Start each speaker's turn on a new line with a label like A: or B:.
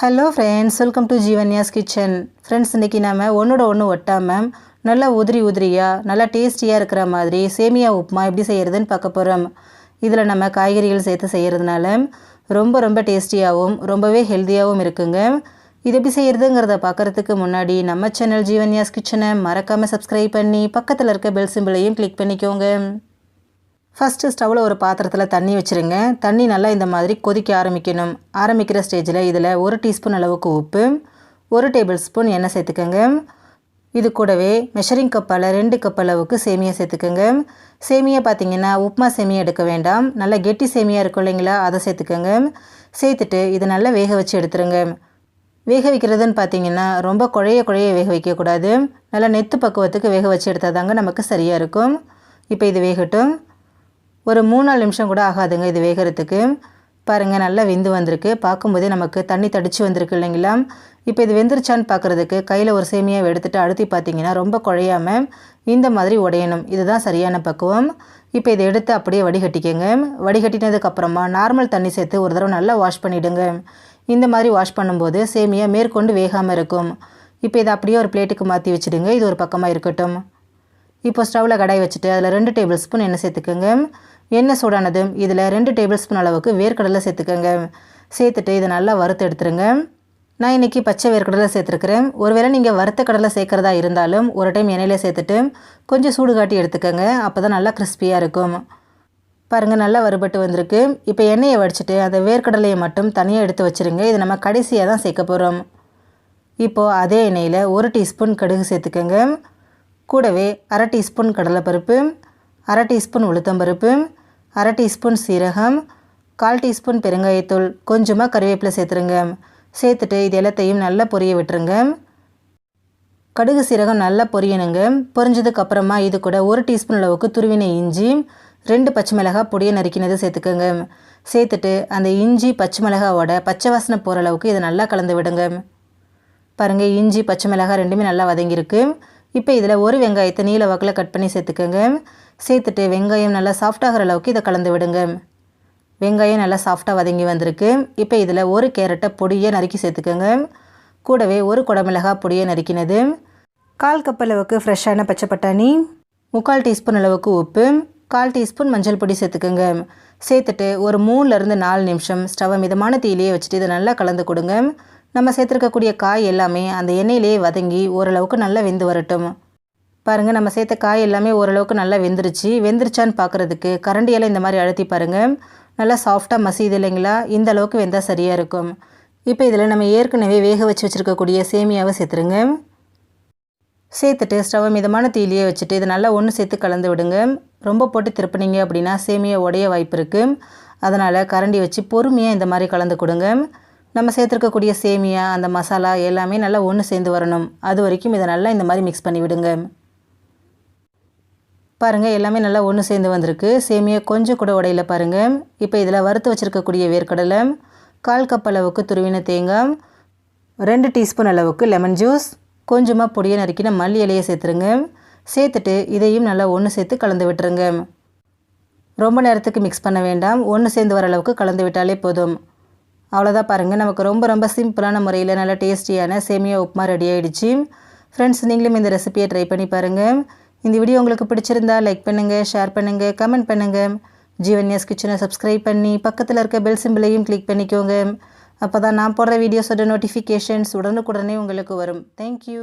A: Hello friends, welcome to Jeevanya's kitchen. Friends, இன்றைக்கி நம்ம ஒன்றோட ஒன்று ஒட்டாமல் நல்லா உதிரியாக நல்லா டேஸ்டியாக இருக்கிற மாதிரி சேமியா உப்புமா எப்படி செய்கிறதுன்னு பார்க்க போகிறோம். இதில் நம்ம காய்கறிகள் சேர்த்து செய்கிறதுனால ரொம்ப டேஸ்டியாகவும் ரொம்பவே ஹெல்த்தியாகவும் இருக்குங்க. இது எப்படி செய்கிறதுங்கிறத பார்க்குறதுக்கு முன்னாடி நம்ம சேனல் ஜீவன்யாஸ் கிச்சனை மறக்காமல் சப்ஸ்கிரைப் பண்ணி பக்கத்தில் இருக்க பெல் சிம்பிளையும் கிளிக் பண்ணிக்கோங்க. ஃபஸ்ட்டு ஸ்டவ்வில் ஒரு பாத்திரத்தில் தண்ணி வச்சுருங்க. தண்ணி நல்லா இந்த மாதிரி கொதிக்க ஆரம்பிக்கிற ஸ்டேஜில் இதில் 1 டீஸ்பூன் அளவுக்கு உப்பு, 1 டேபிள் ஸ்பூன் எண்ணெய் சேர்த்துக்கோங்க. இது கூடவே மெஷரிங் கப்பால் 2 கப் அளவுக்கு சேமியா சேர்த்துக்கோங்க. சேமியா பார்த்திங்கன்னா உப்புமா சேமியா எடுக்க வேண்டாம், நல்லா கெட்டி சேமியா இருக்கும் இல்லைங்களா, அதை சேர்த்துக்கோங்க. சேர்த்துட்டு இது நல்லா வேக வச்சு எடுத்துருங்க. வேக வைக்கிறதுன்னு பார்த்திங்கன்னா ரொம்ப குழைய வேக வைக்கக்கூடாது, நல்லா நெத்து பக்குவத்துக்கு வேக வச்சு எடுத்தால் தாங்க நமக்கு சரியாக இருக்கும். இப்போ இது வேகட்டும். ஒரு 3-4 நிமிஷம் கூட ஆகாதுங்க இது வேகிறதுக்கு. பாருங்கள், நல்லா வெந்து வந்திருக்கு. பார்க்கும்போதே நமக்கு தண்ணி தடிச்சு வந்திருக்கு இல்லைங்களா. இப்போ இது வெந்துருச்சான்னு பார்க்குறதுக்கு கையில் ஒரு சேமியாவை எடுத்துகிட்டு அழுத்தி பார்த்திங்கன்னா ரொம்ப குழையாமல் இந்த மாதிரி உடையணும். இதுதான் சரியான பக்குவம். இப்போ இதை எடுத்து அப்படியே வடிகட்டிக்கங்க. வடிகட்டினதுக்கப்புறமா நார்மல் தண்ணி சேர்த்து ஒரு தடவை நல்லா வாஷ் பண்ணிவிடுங்க. இந்த மாதிரி வாஷ் பண்ணும்போது சேமியா மேற்கொண்டு வேகாமல் இருக்கும். இப்போ இதை அப்படியே ஒரு பிளேட்டுக்கு மாற்றி வச்சுடுங்க. இது ஒரு பக்கமாக இருக்கட்டும். இப்போ ஸ்டவ்வில் கடாய் வச்சுட்டு அதில் 2 டேபிள் ஸ்பூன் எண்ணெய் சேர்த்துக்கோங்க. எண்ணெய் சூடானதும் இதில் 2 டேபிள் ஸ்பூன் அளவுக்கு வேர்க்கடலை சேர்த்துக்கோங்க. சேர்த்துட்டு இதை நல்லா வறுத்து எடுத்துருங்க. நான் இன்றைக்கி பச்சை வேர்க்கடலை சேர்த்துருக்குறேன். ஒருவேளை நீங்கள் வறுத்த கடலை சேர்க்குறதா இருந்தாலும் ஒரு டைம் எண்ணெயில் சேர்த்துட்டு கொஞ்சம் சூடு காட்டி எடுத்துக்கோங்க. அப்போ தான் நல்லா கிறிஸ்பியாக இருக்கும். பாருங்கள், நல்லா வறுபட்டு வந்திருக்கு. இப்போ எண்ணெயை வடிச்சிட்டு அந்த வேர்க்கடலையை மட்டும் தனியாக எடுத்து வச்சுருங்க. இது நம்ம கடைசியாக தான் சேர்க்க போகிறோம். இப்போது அதே எண்ணெயில் 1 டீஸ்பூன் கடுகு சேர்த்துக்கோங்க. கூடவே 1/2 டீஸ்பூன் கடலைப்பருப்பு, 1/2 டீஸ்பூன் உளுத்தம்பருப்பு, 1/2 டீஸ்பூன் சீரகம், 1/4 டீஸ்பூன் பெருங்காயத்தூள், கொஞ்சமாக கறிவேப்பிலை சேர்த்துருங்க. சேர்த்துட்டு இது எல்லாத்தையும் நல்லா பொரிய விட்டுருங்க. கடுகு சீரகம் நல்லா பொரியணுங்க. பொரிஞ்சதுக்கப்புறமா இது கூட 1 டீஸ்பூன் அளவுக்கு துருவின இஞ்சி, 2 பச்சை மிளகாய் பொடியை நறுக்கினது சேர்த்துக்கோங்க. சேர்த்துட்டு அந்த இஞ்சி பச்சை மிளகாவோட பச்சை வாசனை போகிற அளவுக்கு இதை நல்லா கலந்து விடுங்க. பாருங்கள், இஞ்சி பச்சை மிளகாய் ரெண்டுமே நல்லா வதங்கியிருக்கு. இப்போ இதில் ஒரு வெங்காயத்தை நீல வாக்கில் கட் பண்ணி சேர்த்துக்கோங்க. சேர்த்துட்டு வெங்காயம் நல்லா சாஃப்டாகிற அளவுக்கு இதை கலந்து விடுங்க. வெங்காயம் நல்லா சாஃப்டாக வதங்கி வந்திருக்கு. இப்போ இதில் 1 கேரட்டை பொடியை நறுக்கி சேர்த்துக்கோங்க. கூடவே 1 குடமிளகாய் பொடியை நறுக்கினது, 1/4 கப் அளவுக்கு ஃப்ரெஷ்ஷான பச்சை பட்டாணி, 3/4 டீஸ்பூன் அளவுக்கு உப்பு, 1/4 டீஸ்பூன் மஞ்சள் பொடி சேர்த்துக்கோங்க. சேர்த்துட்டு ஒரு 3-4 நிமிஷம் ஸ்டவ்வை மிதமான தீயிலேயே வச்சுட்டு இதை நல்லா கலந்து கொடுங்க. நம்ம சேர்த்துருக்கக்கூடிய காய் எல்லாமே அந்த எண்ணெயிலேயே வதங்கி ஓரளவுக்கு நல்லா வெந்து வரட்டும். பாருங்கள், நம்ம சேர்த்த காய் எல்லாமே ஓரளவுக்கு நல்லா வெந்துருச்சான்னு பார்க்குறதுக்கு கரண்டியால் இந்த மாதிரி அழுத்தி பாருங்கள். நல்லா சாஃப்டாக மசியுது இல்லைங்களா, இந்த அளவுக்கு வெந்தால் சரியாக இருக்கும். இப்போ இதில் நம்ம ஏற்கனவே வேக வச்சுருக்கக்கூடிய சேமியாவை சேர்த்துருங்க. சேர்த்துட்டு ஸ்டவ்வை மிதமான தீயிலேயே வச்சுட்டு இதை நல்லா ஒன்று சேர்த்து கலந்து விடுங்க. ரொம்ப போட்டு திருப்பினீங்க அப்படின்னா சேமியா உடைய வாய்ப்பு இருக்குது. அதனால் கரண்டி வச்சு பொறுமையாக இந்த மாதிரி கலந்து கொடுங்க. நம்ம சேர்த்துருக்கக்கூடிய சேமியா அந்த மசாலா எல்லாமே நல்லா ஒன்று சேர்ந்து வரணும். அது வரைக்கும் இதை நல்லா இந்த மாதிரி மிக்ஸ் பண்ணி விடுங்க. பாருங்கள், எல்லாமே நல்லா ஒன்று சேர்ந்து வந்திருக்கு. சேமியா கொஞ்சம் கூட உடையில பாருங்கள். இப்போ இதில் வறுத்து வச்சுருக்கக்கூடிய வேர்க்கடலை, 1/4 கப் அளவுக்கு துருவின தேங்காய், 2 டீஸ்பூன் அளவுக்கு லெமன் ஜூஸ், கொஞ்சமாக பொடியை நறுக்கின மல்லி இலையை சேர்த்துருங்க. சேர்த்துட்டு இதையும் நல்லா ஒன்று சேர்த்து கலந்து விட்டுருங்க. ரொம்ப நேரத்துக்கு மிக்ஸ் பண்ண வேண்டாம், ஒன்று சேர்ந்து வர அளவுக்கு கலந்து விட்டாலே போதும். அவ்வளோதான். பாருங்கள், நமக்கு ரொம்ப சிம்பிளான முறையில் நல்லா டேஸ்டியான சேமியா உப்புமா ரெடி ஆகிடுச்சு. ஃப்ரெண்ட்ஸ், நீங்களும் இந்த ரெசிபியை ட்ரை பண்ணி பாருங்கள். இந்த வீடியோ உங்களுக்கு பிடிச்சிருந்தா லைக் பண்ணுங்கள், ஷேர் பண்ணுங்கள், கமெண்ட் பண்ணுங்கள். ஜீவன்யாஸ் கிச்சனை சப்ஸ்கிரைப் பண்ணி பக்கத்தில் இருக்க பெல் சிம்பிளையும் கிளிக் பண்ணிக்கோங்க. அப்போ தான் நான் போடுற வீடியோஸோட நோட்டிஃபிகேஷன்ஸ் உடனுக்குடனே உங்களுக்கு வரும். தேங்க்யூ.